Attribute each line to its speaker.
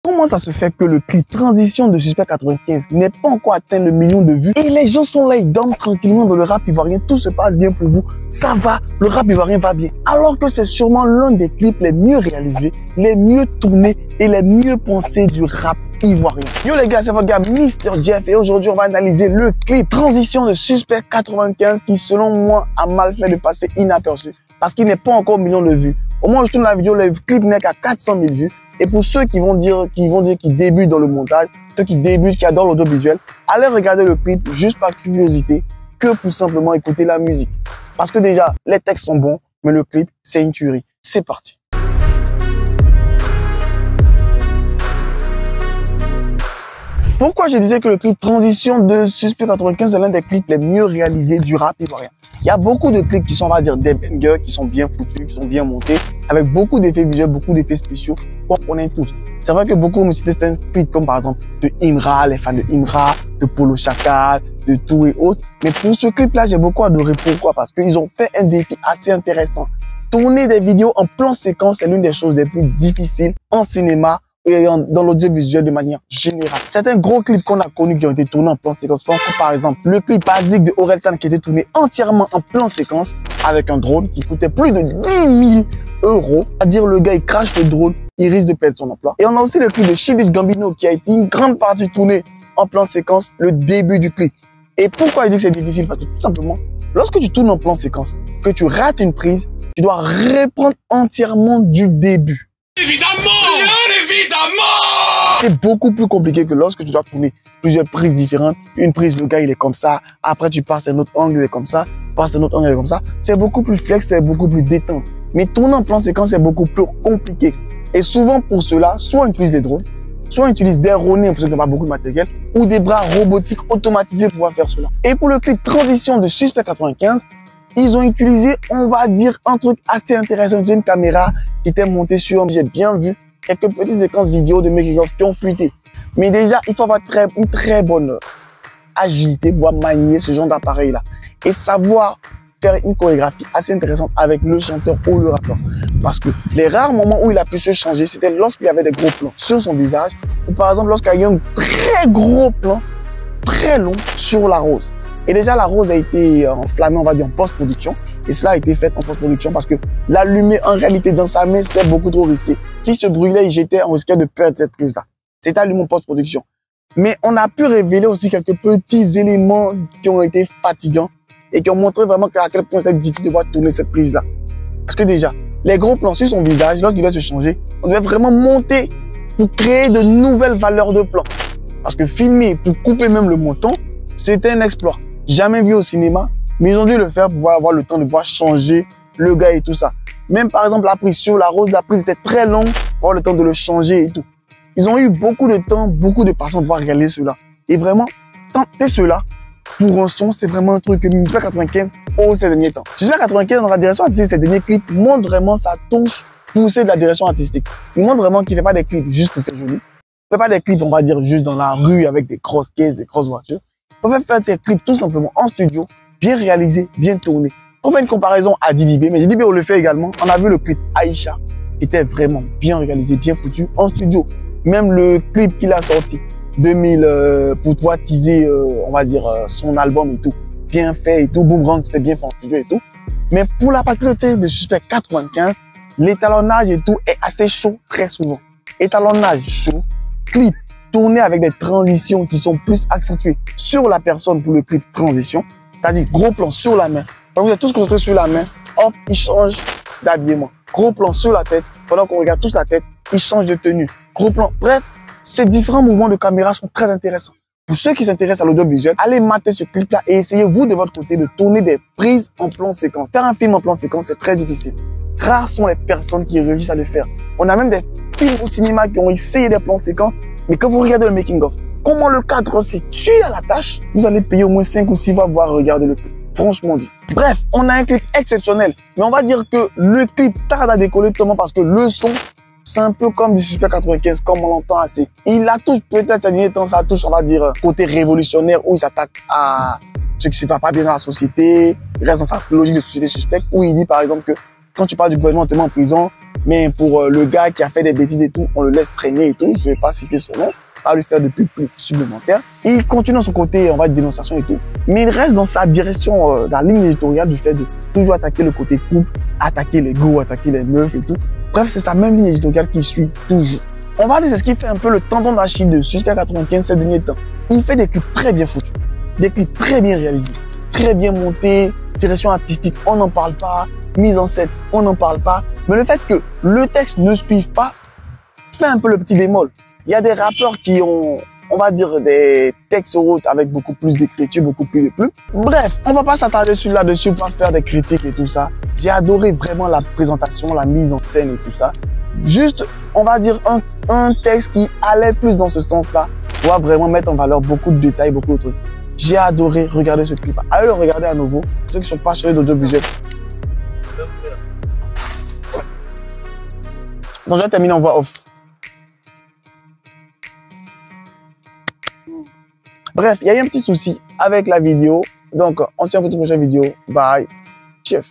Speaker 1: Comment ça se fait que le clip Transition de Suspect 95 n'ait pas encore atteint le million de vues et les gens sont là, ils dorment tranquillement dans le rap ivoirien, tout se passe bien pour vous, ça va, le rap ivoirien va bien. Alors que c'est sûrement l'un des clips les mieux réalisés, les mieux tournés et les mieux pensés du rap ivoirien. Yo les gars, c'est votre gars Mr Jeff et aujourd'hui on va analyser le clip Transition de Suspect 95 qui selon moi a mal fait de passer inaperçu parce qu'il n'est pas encore au million de vues. Au moment où je tourne la vidéo, le clip n'est qu'à 400 000 vues. Et pour ceux qui vont dire qu'ils débutent dans le montage, ceux qui débutent, qui adorent l'audiovisuel, allez regarder le clip juste par curiosité que pour simplement écouter la musique. Parce que déjà, les textes sont bons, mais le clip, c'est une tuerie. C'est parti. Pourquoi je disais que le clip Transition de Suspect 95 est l'un des clips les mieux réalisés du rap ivoirien? Il y a beaucoup de clips qui sont, on va dire, des bangers, qui sont bien foutus, qui sont bien montés, avec beaucoup d'effets visuels, beaucoup d'effets spéciaux qu'on connaît tous. C'est vrai que beaucoup me citaient certains clips comme par exemple de Imra, les fans de Imra, de Polo Chacal, de tout et autres. Mais pour ce clip-là, j'ai beaucoup adoré. Pourquoi? Parce qu'ils ont fait un défi assez intéressant. Tourner des vidéos en plan séquence, c'est l'une des choses les plus difficiles en cinéma et dans l'audiovisuel de manière générale. Certains gros clips qu'on a connus qui ont été tournés en plan séquence, comme par exemple le clip basique de Orelsan qui était tourné entièrement en plan séquence avec un drone qui coûtait plus de 10 000 €. C'est-à-dire le gars il crache le drone, il risque de perdre son emploi. Et on a aussi le clip de Childish Gambino qui a été une grande partie tournée en plan séquence, le début du clip. Et pourquoi je dis que c'est difficile? Parce que tout simplement, lorsque tu tournes en plan séquence, que tu rates une prise, tu dois reprendre entièrement du début. Évidemment! C'est beaucoup plus compliqué que lorsque tu dois tourner plusieurs prises différentes. Une prise, le gars, il est comme ça. Après, tu passes un autre angle, il est comme ça. Passes un autre angle, il est comme ça. C'est beaucoup plus flex, c'est beaucoup plus détente. Mais tourner en plan séquence, c'est beaucoup plus compliqué. Et souvent, pour cela, soit on utilise des drones, soit on utilise des ronés pour ceux qui n'ont pas beaucoup de matériel, ou des bras robotiques automatisés pour pouvoir faire cela. Et pour le clip Transition de Suspect 95, ils ont utilisé, on va dire, un truc assez intéressant. Une caméra qui était montée sur, j'ai bien vu, quelques petites séquences vidéo de making-of qui ont fuité. Mais déjà, il faut avoir une très bonne agilité pour manier ce genre d'appareil-là. Et savoir faire une chorégraphie assez intéressante avec le chanteur ou le rappeur. Parce que les rares moments où il a pu se changer, c'était lorsqu'il y avait des gros plans sur son visage. Ou par exemple, lorsqu'il y a eu un très gros plan, très long, sur la rose. Et déjà, la rose a été enflammée, on va dire, en post-production. Et cela a été fait en post-production parce que l'allumer en réalité dans sa main, c'était beaucoup trop risqué. Si ce brûlait, il jetait, on risquait de perdre cette prise-là. C'était allumé en post-production. Mais on a pu révéler aussi quelques petits éléments qui ont été fatigants et qui ont montré vraiment à quel point c'était difficile de voir tourner cette prise-là. Parce que déjà, les gros plans sur son visage, lorsqu'il devait se changer, on devait vraiment monter pour créer de nouvelles valeurs de plan. Parce que filmer pour couper même le menton, c'était un exploit. Jamais vu au cinéma, mais ils ont dû le faire pour pouvoir avoir le temps de pouvoir changer le gars et tout ça. Même par exemple la prise sur la rose, la prise était très longue pour avoir le temps de le changer et tout. Ils ont eu beaucoup de temps, beaucoup de patience pour pouvoir réaliser cela. Et vraiment, tenter cela pour un son, c'est vraiment un truc que Suspect 95 au ces derniers temps. Suspect 95 dans la direction artistique, ces derniers clips montrent vraiment sa touche poussée de la direction artistique. Il montre vraiment qu'il ne fait pas des clips juste pour faire joli. Il ne fait pas des clips, on va dire, juste dans la rue avec des grosses caisses, des grosses voitures. On peut faire des clips tout simplement en studio, bien réalisés, bien tournés. On fait une comparaison à Didi B, mais Didi B on le fait également. On a vu le clip Aïcha, qui était vraiment bien réalisé, bien foutu en studio. Même le clip qu'il a sorti 2000 pour pouvoir teaser, on va dire, son album et tout, bien fait et tout, Boomerang, c'était bien fait en studio et tout. Mais pour la particularité de Suspect 95, l'étalonnage et tout est assez chaud très souvent. Étalonnage chaud, clip tourné avec des transitions qui sont plus accentuées sur la personne pour le clip Transition. C'est-à-dire gros plan sur la main. Quand vous êtes tous concentrés sur la main, hop, il change d'habillement. Gros plan sur la tête. Pendant qu'on regarde tous la tête, il change de tenue. Gros plan. Bref, ces différents mouvements de caméra sont très intéressants. Pour ceux qui s'intéressent à l'audiovisuel, allez mater ce clip-là et essayez vous de votre côté de tourner des prises en plan séquence. Faire un film en plan séquence, c'est très difficile. Rares sont les personnes qui réussissent à le faire. On a même des films au cinéma qui ont essayé des plans séquences. Mais quand vous regardez le making-of, comment le cadre s'est tué à la tâche, vous allez payer au moins 5 ou 6 fois pour pouvoir regarder le clip. Franchement dit. Bref, on a un clip exceptionnel. Mais on va dire que le clip tarde à décoller tout parce que le son, c'est un peu comme du Suspect 95, comme on l'entend assez. Il la touche peut-être ces derniers temps, ça touche, on va dire, côté révolutionnaire où il s'attaque à ce qui ne va pas bien dans la société. Il reste dans sa logique de société suspecte où il dit par exemple que quand tu parles du gouvernement, on te met en prison. Mais pour le gars qui a fait des bêtises et tout, on le laisse traîner et tout. Je vais pas citer son nom, pas lui faire de pub supplémentaire. Il continue dans son côté, on va dire, dénonciation et tout. Mais il reste dans sa direction, dans la ligne éditoriale du fait de toujours attaquer le côté couple, attaquer les go, attaquer les meufs et tout. Bref, c'est sa même ligne éditoriale qu'il suit toujours. On va dire c'est ce qui fait un peu le tendon d'Achille de Suspect 95 ces derniers temps. Il fait des clips très bien foutus, des clips très bien réalisés, très bien montés, direction artistique, on n'en parle pas, mise en scène, on n'en parle pas. Mais le fait que le texte ne suive pas fait un peu le petit bémol. Il y a des rappeurs qui ont, on va dire, des textes autres avec beaucoup plus d'écriture, beaucoup plus de plumes. Bref, on va pas s'attarder sur là-dessus pour faire des critiques et tout ça. J'ai adoré vraiment la présentation, la mise en scène et tout ça. Juste, on va dire, un texte qui allait plus dans ce sens-là, pour vraiment mettre en valeur beaucoup de détails, beaucoup de trucs. J'ai adoré regarder ce clip. Allez le regarder à nouveau, ceux qui sont passionnés d'audiovisuel. Donc, je vais terminer en voix off. Bref, il y a eu un petit souci avec la vidéo. Donc, on se retrouve pour une prochaine vidéo. Bye. Chef.